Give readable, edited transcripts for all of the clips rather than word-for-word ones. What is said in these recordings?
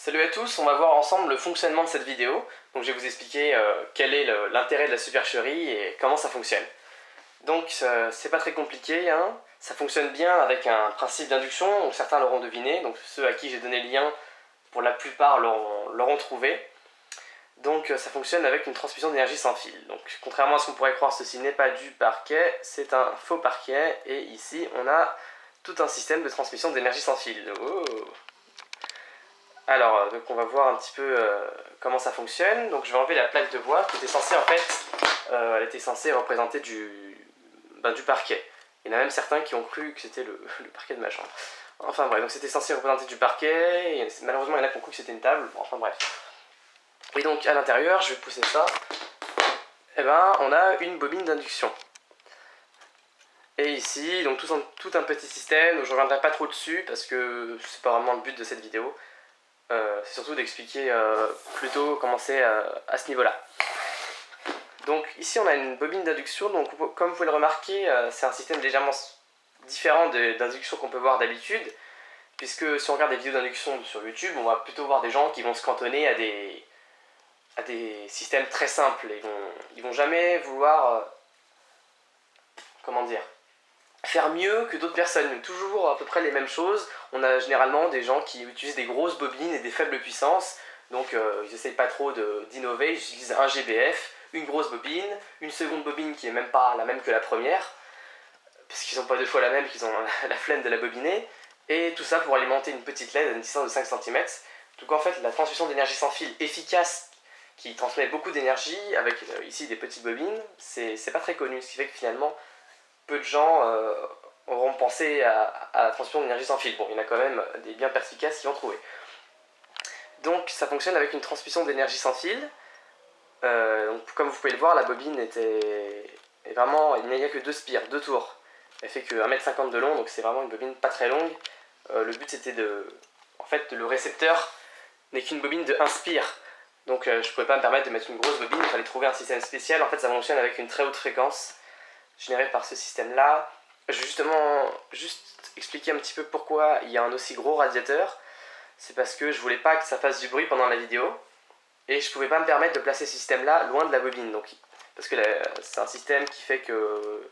Salut à tous, on va voir ensemble le fonctionnement de cette vidéo. Donc je vais vous expliquer quel est l'intérêt de la supercherie et comment ça fonctionne. Donc c'est pas très compliqué, hein. Ça fonctionne bien avec un principe d'induction, donc certains l'auront deviné, donc ceux à qui j'ai donné le lien, pour la plupart l'auront trouvé. Donc ça fonctionne avec une transmission d'énergie sans fil. Donc contrairement à ce qu'on pourrait croire, ceci n'est pas du parquet, c'est un faux parquet, et ici on a tout un système de transmission d'énergie sans fil. Oh. Alors, donc on va voir un petit peu comment ça fonctionne. Donc je vais enlever la plaque de bois qui était censée en fait, elle était censée représenter du parquet. Il y en a même certains qui ont cru que c'était le parquet de ma chambre. Enfin bref, donc c'était censé représenter du parquet, et malheureusement il y en a qui ont cru que c'était une table, bon, enfin bref. Et donc à l'intérieur, je vais pousser ça, et ben on a une bobine d'induction. Et ici, donc tout un petit système, donc je ne reviendrai pas trop dessus parce que c'est pas vraiment le but de cette vidéo. C'est surtout d'expliquer plutôt comment c'est à ce niveau-là. Donc ici on a une bobine d'induction, donc comme vous pouvez le remarquer, c'est un système légèrement différent d'induction qu'on peut voir d'habitude, puisque si on regarde des vidéos d'induction sur YouTube, on va plutôt voir des gens qui vont se cantonner à des systèmes très simples. Ils vont jamais vouloir, comment dire, faire mieux que d'autres personnes, toujours à peu près les mêmes choses. On a généralement des gens qui utilisent des grosses bobines et des faibles puissances, donc ils n'essayent pas trop d'innover, ils utilisent un GBF, une grosse bobine, une seconde bobine qui n'est même pas la même que la première, parce qu'ils n'ont pas deux fois la même, qu'ils ont la flemme de la bobiner, et tout ça pour alimenter une petite LED à une distance de 5 cm. Donc en fait, la transmission d'énergie sans fil efficace, qui transmet beaucoup d'énergie, avec ici des petites bobines, c'est pas très connu, ce qui fait que finalement, peu de gens auront pensé à la transmission d'énergie sans fil. Bon, il y en a quand même des bien perspicaces qui ont trouvé. Donc ça fonctionne avec une transmission d'énergie sans fil. Donc, comme vous pouvez le voir, la bobine est vraiment, il n'y a que deux spires, deux tours. Elle fait que 1,50 m de long, donc c'est vraiment une bobine pas très longue. Le but c'était en fait, le récepteur n'est qu'une bobine de 1 spire. Donc je ne pouvais pas me permettre de mettre une grosse bobine, il fallait trouver un système spécial. En fait, ça fonctionne avec une très haute fréquence générée par ce système-là. Je vais juste expliquer un petit peu pourquoi il y a un aussi gros radiateur. C'est parce que je voulais pas que ça fasse du bruit pendant la vidéo, et je pouvais pas me permettre de placer ce système-là loin de la bobine. Donc, parce que c'est un système qui fait que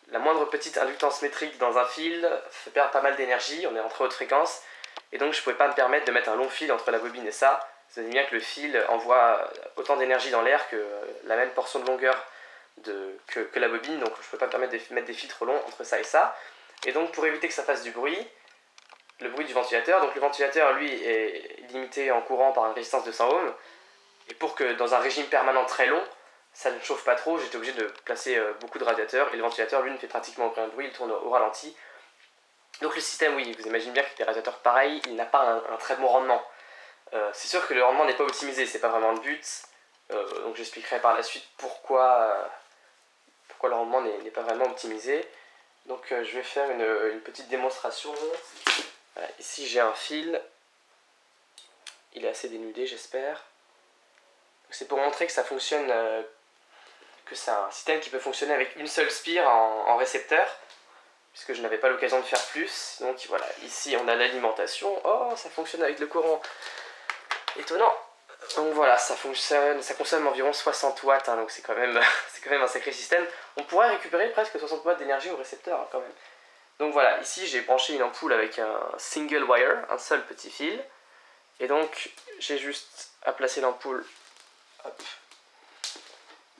la moindre petite inductance métrique dans un fil fait perdre pas mal d'énergie, on est en très haute fréquence, et donc je pouvais pas me permettre de mettre un long fil entre la bobine et ça. Vous savez bien que le fil envoie autant d'énergie dans l'air que la même portion de longueur que la bobine, donc je ne peux pas me permettre de mettre des fils trop longs entre ça et ça. Et donc pour éviter que ça fasse du bruit, le bruit du ventilateur, donc le ventilateur lui est limité en courant par une résistance de 100 ohms, et pour que dans un régime permanent très long, ça ne chauffe pas trop, j'étais obligé de placer beaucoup de radiateurs, et le ventilateur lui ne fait pratiquement aucun bruit, il tourne au ralenti. Donc le système, oui, vous imaginez bien que des radiateurs pareils, il n'a pas un très bon rendement. C'est sûr que le rendement n'est pas optimisé, c'est pas vraiment le but, donc j'expliquerai par la suite pourquoi le rendement n'est pas vraiment optimisé. Donc je vais faire une petite démonstration. Voilà, ici j'ai un fil, il est assez dénudé j'espère. C'est pour montrer que ça fonctionne, que c'est un système qui peut fonctionner avec une seule spire en récepteur, puisque je n'avais pas l'occasion de faire plus. Donc voilà, ici on a l'alimentation. Oh, ça fonctionne avec le courant. Étonnant. Donc voilà, ça fonctionne, ça consomme environ 60 watts, hein, donc c'est quand même un sacré système. On pourrait récupérer presque 60 watts d'énergie au récepteur, hein, quand même. Donc voilà, ici j'ai branché une ampoule avec un single wire, un seul petit fil. Et donc j'ai juste à placer l'ampoule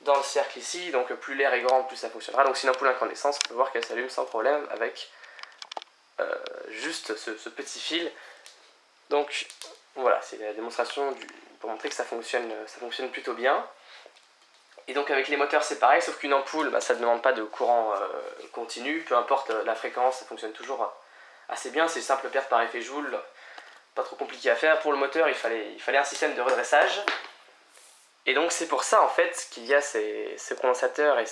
dans le cercle ici. Donc plus l'air est grand, plus ça fonctionnera. Donc c'est une ampoule incandescence, on peut voir qu'elle s'allume sans problème avec juste ce petit fil. Donc voilà, c'est la démonstration pour montrer que ça fonctionne plutôt bien. Et donc avec les moteurs c'est pareil, sauf qu'une ampoule, ça ne demande pas de courant continu, peu importe la fréquence, ça fonctionne toujours assez bien, c'est simple perte par effet Joule, pas trop compliqué à faire. Pour le moteur il fallait un système de redressage, et donc c'est pour ça en fait qu'il y a ce condensateur et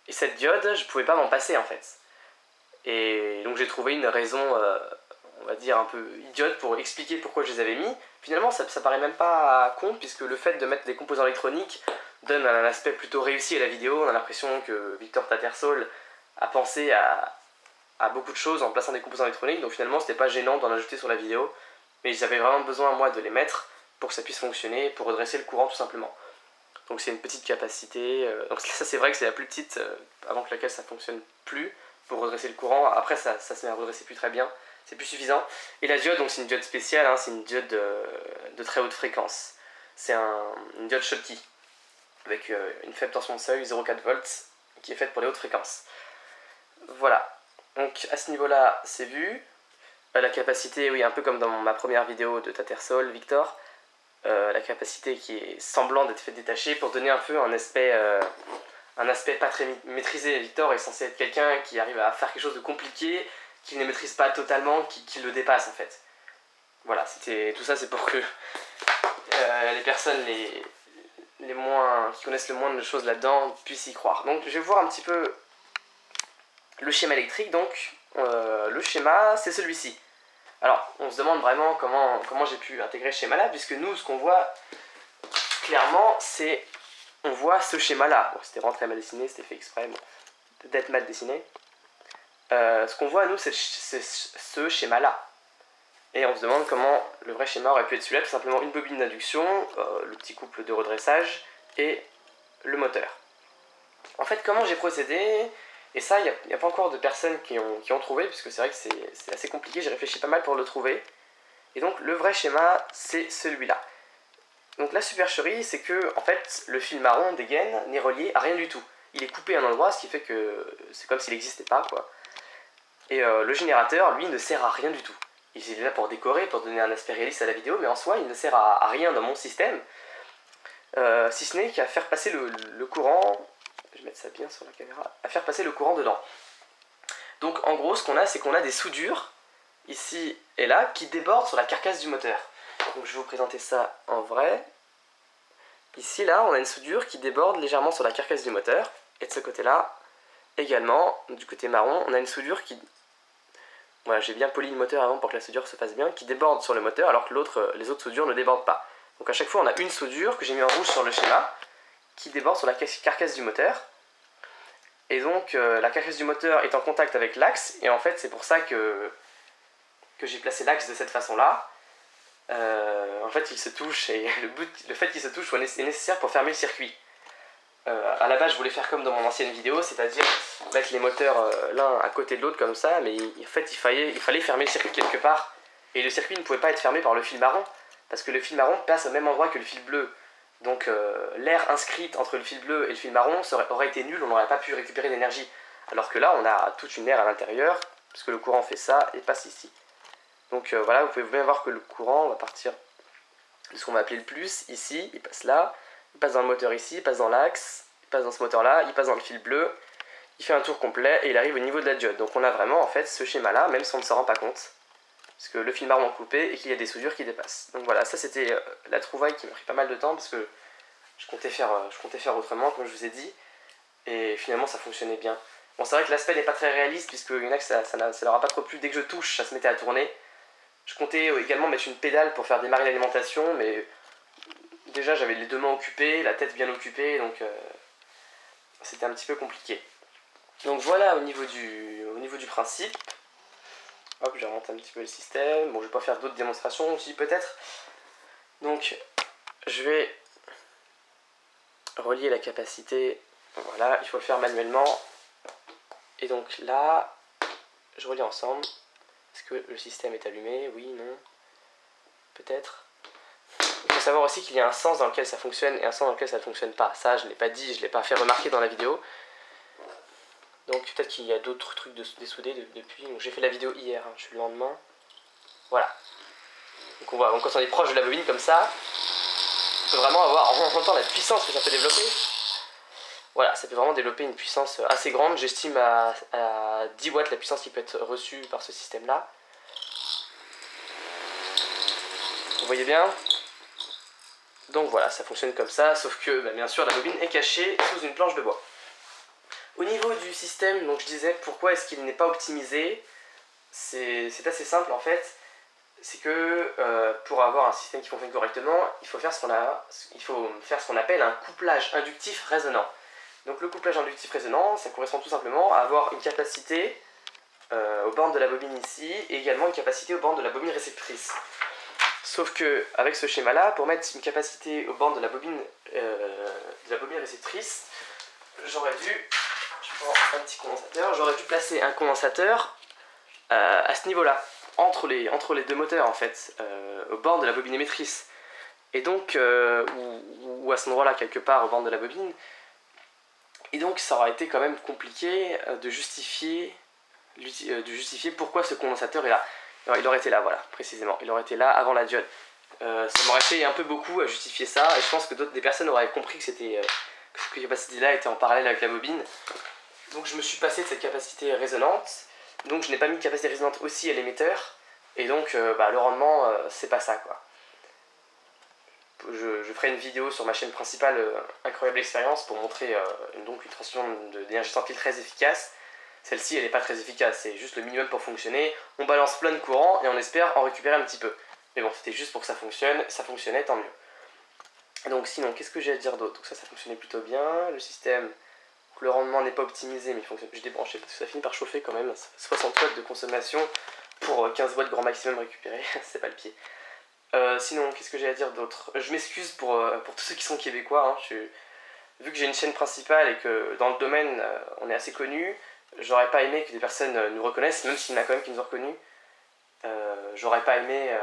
cette diode, je ne pouvais pas m'en passer en fait. Et donc j'ai trouvé une raison, on va dire un peu idiote, pour expliquer pourquoi je les avais mis. Finalement ça paraît même pas con, puisque le fait de mettre des composants électroniques donne un aspect plutôt réussi à la vidéo. On a l'impression que Victor Tattersall a pensé à beaucoup de choses en plaçant des composants électroniques, donc finalement c'était pas gênant d'en ajouter sur la vidéo. mais j'avais vraiment besoin moi de les mettre pour que ça puisse fonctionner, pour redresser le courant tout simplement. Donc c'est une petite capacité, donc ça c'est vrai que c'est la plus petite avant que laquelle ça fonctionne plus pour redresser le courant. Après ça se met à redresser plus très bien, c'est plus suffisant. Et la diode, donc c'est une diode spéciale, hein, c'est une diode de très haute fréquence. C'est une diode Schottky avec une faible tension de seuil, 0,4 volts, qui est faite pour les hautes fréquences. Voilà, donc à ce niveau-là c'est vu. La capacité, oui, un peu comme dans ma première vidéo de Tattersall, Victor, la capacité qui est semblant d'être faite détacher pour donner un peu un aspect pas très maîtrisé. Victor est censé être quelqu'un qui arrive à faire quelque chose de compliqué, qu'il ne maîtrise pas totalement, qui le dépasse en fait. Voilà, tout ça c'est pour que les personnes qui connaissent le moins de choses là-dedans puissent y croire. Donc je vais voir un petit peu le schéma électrique. Donc le schéma c'est celui-ci. Alors on se demande vraiment comment j'ai pu intégrer ce schéma là, puisque nous ce qu'on voit clairement c'est on voit ce schéma là. Bon, c'était vraiment très mal dessiné, c'était fait exprès d'être mal dessiné. Ce qu'on voit nous c'est ce schéma là. Et on se demande comment le vrai schéma aurait pu être celui-là, tout simplement une bobine d'induction, le petit couple de redressage et le moteur. En fait, comment j'ai procédé, et ça, il n'y a pas encore de personnes qui ont trouvé, puisque c'est vrai que c'est assez compliqué, j'ai réfléchi pas mal pour le trouver. Et donc, le vrai schéma, c'est celui-là. Donc la supercherie, c'est que, en fait, le fil marron des gaines n'est relié à rien du tout. Il est coupé à un endroit, ce qui fait que c'est comme s'il n'existait pas, quoi. Et le générateur, lui, ne sert à rien du tout. Il est là pour décorer, pour donner un aspect réaliste à la vidéo, mais en soi, il ne sert à rien dans mon système, si ce n'est qu'à faire passer le courant, je vais mettre ça bien sur la caméra, à faire passer le courant dedans. Donc en gros, ce qu'on a, c'est qu'on a des soudures, ici et là, qui débordent sur la carcasse du moteur. Donc je vais vous présenter ça en vrai. Ici, là, on a une soudure qui déborde légèrement sur la carcasse du moteur, et de ce côté-là, également, du côté marron, on a une soudure qui... Voilà, j'ai bien poli le moteur avant pour que la soudure se fasse bien, qui déborde sur le moteur alors que les autres soudures ne débordent pas. Donc à chaque fois on a une soudure que j'ai mis en rouge sur le schéma qui déborde sur la carcasse du moteur. Et donc la carcasse du moteur est en contact avec l'axe, et en fait c'est pour ça que j'ai placé l'axe de cette façon là. En fait il se touche, et le fait qu'il se touche est nécessaire pour fermer le circuit. À la base je voulais faire comme dans mon ancienne vidéo, c'est-à-dire mettre les moteurs l'un à côté de l'autre comme ça, mais en fait il fallait fermer le circuit quelque part, et le circuit ne pouvait pas être fermé par le fil marron, parce que le fil marron passe au même endroit que le fil bleu. Donc l'air inscrite entre le fil bleu et le fil marron aurait été nul, on n'aurait pas pu récupérer d'énergie. Alors que là on a toute une aire à l'intérieur, parce que le courant fait ça et passe ici. Donc voilà, vous pouvez bien voir que le courant va partir de ce qu'on va appeler le plus, ici, il passe là, il passe dans le moteur ici, il passe dans l'axe, il passe dans ce moteur là, il passe dans le fil bleu, il fait un tour complet et il arrive au niveau de la diode. Donc on a vraiment en fait ce schéma là, même si on ne s'en rend pas compte, parce que le fil marron est coupé et qu'il y a des soudures qui dépassent. Donc voilà, ça c'était la trouvaille qui m'a pris pas mal de temps, parce que je comptais faire autrement, comme je vous ai dit, et finalement ça fonctionnait bien. Bon, c'est vrai que l'aspect n'est pas très réaliste, puisqu'il y en a que ça leur a pas trop plu. Dès que je touche, ça se mettait à tourner. Je comptais également mettre une pédale pour faire démarrer l'alimentation, mais déjà j'avais les deux mains occupées, la tête bien occupée, donc c'était un petit peu compliqué. Donc voilà au niveau du principe. Hop, je remonte un petit peu le système. Bon, je vais pas faire d'autres démonstrations aussi peut-être. Donc je vais relier la capacité. Voilà, il faut le faire manuellement. Et donc là, je relie ensemble. Est-ce que le système est allumé? Oui, non. Peut-être. Il faut savoir aussi qu'il y a un sens dans lequel ça fonctionne et un sens dans lequel ça ne fonctionne pas. Ça, je ne l'ai pas dit, je ne l'ai pas fait remarquer dans la vidéo. Donc peut-être qu'il y a d'autres trucs dessoudés depuis. J'ai fait la vidéo hier, hein, je suis le lendemain. Voilà. Donc on voit, quand on est proche de la bobine comme ça, on peut vraiment on entend la puissance que ça peut développer. Voilà, ça peut vraiment développer une puissance assez grande. J'estime à 10 watts la puissance qui peut être reçue par ce système-là. Vous voyez bien? Donc voilà, ça fonctionne comme ça, sauf que bien sûr la bobine est cachée sous une planche de bois. Au niveau du système, donc je disais pourquoi est-ce qu'il n'est pas optimisé, c'est assez simple en fait. C'est que pour avoir un système qui fonctionne correctement, il faut faire ce qu'on appelle un couplage inductif résonant. Donc le couplage inductif résonant, ça correspond tout simplement à avoir une capacité aux bornes de la bobine ici, et également une capacité aux bornes de la bobine réceptrice. Sauf que avec ce schéma-là, pour mettre une capacité aux bornes de la bobine réceptrice, j'aurais dû, je prends un petit condensateur, j'aurais dû placer un condensateur à ce niveau-là, entre les deux moteurs en fait, aux bornes de la bobine émettrice. Et donc, ou à cet endroit-là, quelque part, aux bornes de la bobine. Et donc, ça aurait été quand même compliqué de justifier pourquoi ce condensateur est là. Alors, il aurait été là, voilà, précisément. Il aurait été là avant la diode. Ça m'aurait fait un peu beaucoup à justifier ça, et je pense que des personnes auraient compris que cette capacité-là était en parallèle avec la bobine. Donc, je me suis passé de cette capacité résonante. Donc, je n'ai pas mis de capacité résonante aussi à l'émetteur. Et donc, le rendement, c'est pas ça, quoi. Je ferai une vidéo sur ma chaîne principale, Incroyable Expérience, pour montrer une transmission d'énergie sans fil très efficace. Celle-ci, elle n'est pas très efficace, c'est juste le minimum pour fonctionner. On balance plein de courant et on espère en récupérer un petit peu. Mais bon, c'était juste pour que ça fonctionne, ça fonctionnait, tant mieux. Donc sinon, qu'est-ce que j'ai à dire d'autre? Donc ça fonctionnait plutôt bien. Le système, le rendement n'est pas optimisé, mais il fonctionne. J'ai débranché parce que ça finit par chauffer quand même. 60 watts de consommation pour 15 watts grand maximum récupéré, c'est pas le pied. Sinon, qu'est-ce que j'ai à dire d'autre? Je m'excuse pour tous ceux qui sont québécois. Hein. Vu que j'ai une chaîne principale et que dans le domaine, on est assez connu, j'aurais pas aimé que des personnes nous reconnaissent, même s'il y en a quand même qui nous ont reconnus. J'aurais pas aimé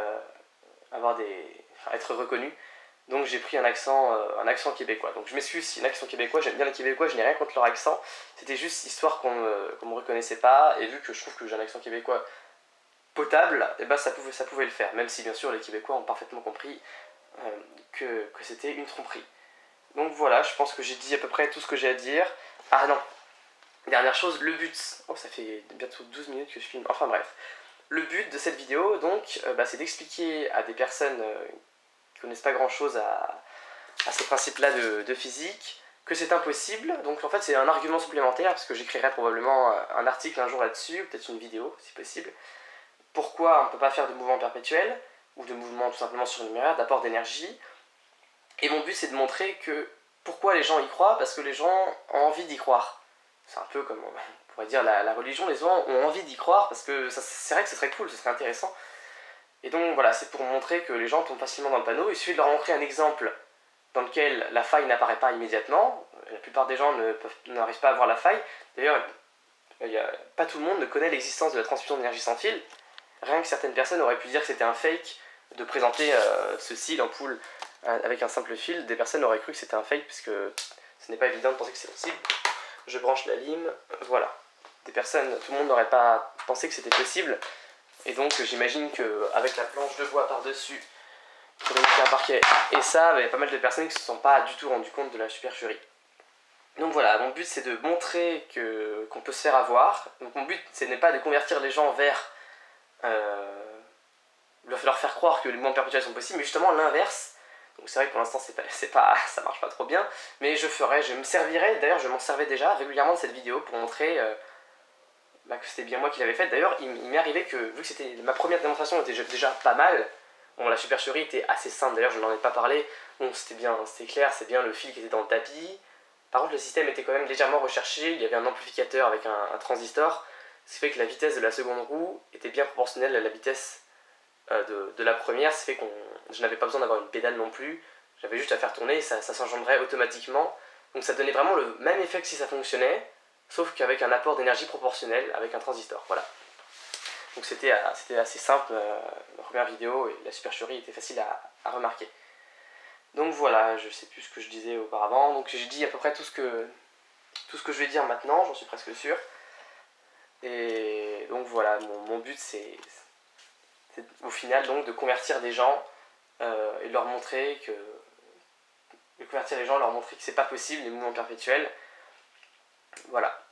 être reconnu. Donc j'ai pris un accent québécois. Donc je m'excuse si un accent québécois, j'aime bien les Québécois, je n'ai rien contre leur accent. C'était juste histoire qu'on me reconnaissait pas, et vu que je trouve que j'ai un accent québécois potable, et ben ça pouvait le faire, même si bien sûr les Québécois ont parfaitement compris que c'était une tromperie. Donc voilà, je pense que j'ai dit à peu près tout ce que j'ai à dire. Ah non, dernière chose, le but. Oh, ça fait bientôt 12 minutes que je filme, enfin bref. Le but de cette vidéo, donc, c'est d'expliquer à des personnes qui connaissent pas grand chose à ces principes-là de physique, que c'est impossible. Donc en fait c'est un argument supplémentaire, parce que j'écrirai probablement un article un jour là-dessus, ou peut-être une vidéo si possible. Pourquoi on ne peut pas faire de mouvement perpétuel, ou de mouvement tout simplement surnuméraire, d'apport d'énergie. Et mon but c'est de montrer que pourquoi les gens y croient, parce que les gens ont envie d'y croire. C'est un peu comme on pourrait dire la religion, les gens ont envie d'y croire, parce que c'est vrai que ce serait cool, ce serait intéressant. Et donc voilà, c'est pour montrer que les gens tombent facilement dans le panneau. Il suffit de leur montrer un exemple dans lequel la faille n'apparaît pas immédiatement. La plupart des gens n'arrivent pas à voir la faille. D'ailleurs, pas tout le monde ne connaît l'existence de la transmission d'énergie sans fil. Rien que certaines personnes auraient pu dire que c'était un fake de présenter ceci, l'ampoule, avec un simple fil. Des personnes auraient cru que c'était un fake, parce que ce n'est pas évident de penser que c'est possible. Je branche la lime, voilà. Tout le monde n'aurait pas pensé que c'était possible. Et donc j'imagine qu'avec la planche de bois par-dessus, pour mettre un parquet, et ça, il y a pas mal de personnes qui ne se sont pas du tout rendu compte de la supercherie. Donc voilà, mon but c'est de montrer qu'on peut se faire avoir. Donc mon but ce n'est pas de convertir les gens vers leur faire croire que les mouvements perpétuels sont possibles, mais justement l'inverse. Donc c'est vrai que pour l'instant ça marche pas trop bien, mais je me servirai, d'ailleurs je m'en servais déjà régulièrement de cette vidéo pour montrer que c'était bien moi qui l'avais faite. D'ailleurs il m'est arrivé que, vu que ma première démonstration était déjà pas mal, bon la supercherie était assez simple, d'ailleurs je n'en ai pas parlé, bon c'était clair, c'est bien le fil qui était dans le tapis. Par contre le système était quand même légèrement recherché, il y avait un amplificateur avec un transistor, ce qui fait que la vitesse de la seconde roue était bien proportionnelle à la vitesse de la première, ce qui fait que je n'avais pas besoin d'avoir une pédale non plus, j'avais juste à faire tourner et ça s'engendrait automatiquement. Donc ça donnait vraiment le même effet que si ça fonctionnait, sauf qu'avec un apport d'énergie proportionnel avec un transistor, voilà. Donc c'était assez simple, ma première vidéo, et la supercherie était facile à remarquer. Donc voilà, je sais plus ce que je disais auparavant, donc j'ai dit à peu près tout ce que je vais dire maintenant, j'en suis presque sûr. Et donc voilà, mon but c'est au final donc de convertir des gens et de leur montrer que c'est pas possible les mouvements perpétuels. Voilà.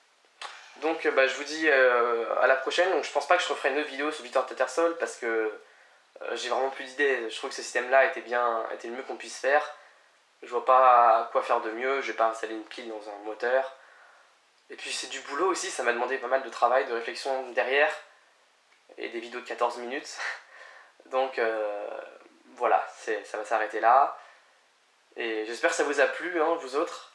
Donc je vous dis à la prochaine. Donc je pense pas que je referai une autre vidéo sur Victor Tattersall, parce que j'ai vraiment plus d'idées. Je trouve que ce système là était le mieux qu'on puisse faire. Je vois pas quoi faire de mieux, je vais pas installer une pile dans un moteur. Et puis c'est du boulot aussi, ça m'a demandé pas mal de travail, de réflexion derrière, et des vidéos de 14 minutes. Donc voilà, ça va s'arrêter là. Et j'espère que ça vous a plu, hein, vous autres,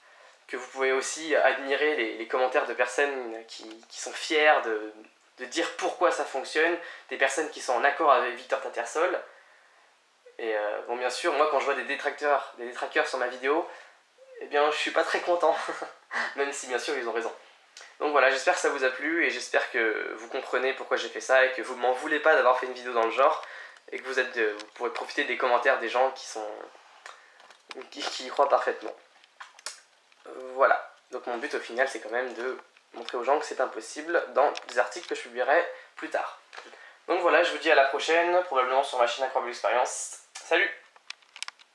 que vous pouvez aussi admirer les commentaires de personnes qui sont fiers de dire pourquoi ça fonctionne, des personnes qui sont en accord avec Victor Tattersall. Et bon, bien sûr, moi quand je vois des détracteurs sur ma vidéo, eh bien je suis pas très content, même si bien sûr ils ont raison. Donc voilà, j'espère que ça vous a plu et j'espère que vous comprenez pourquoi j'ai fait ça et que vous m'en voulez pas d'avoir fait une vidéo dans le genre et que vous pourrez profiter des commentaires des gens qui y croient parfaitement. Voilà, donc mon but au final c'est quand même de montrer aux gens que c'est impossible dans des articles que je publierai plus tard. Donc voilà, je vous dis à la prochaine, probablement sur ma chaîne Incroyable Expérience. Salut!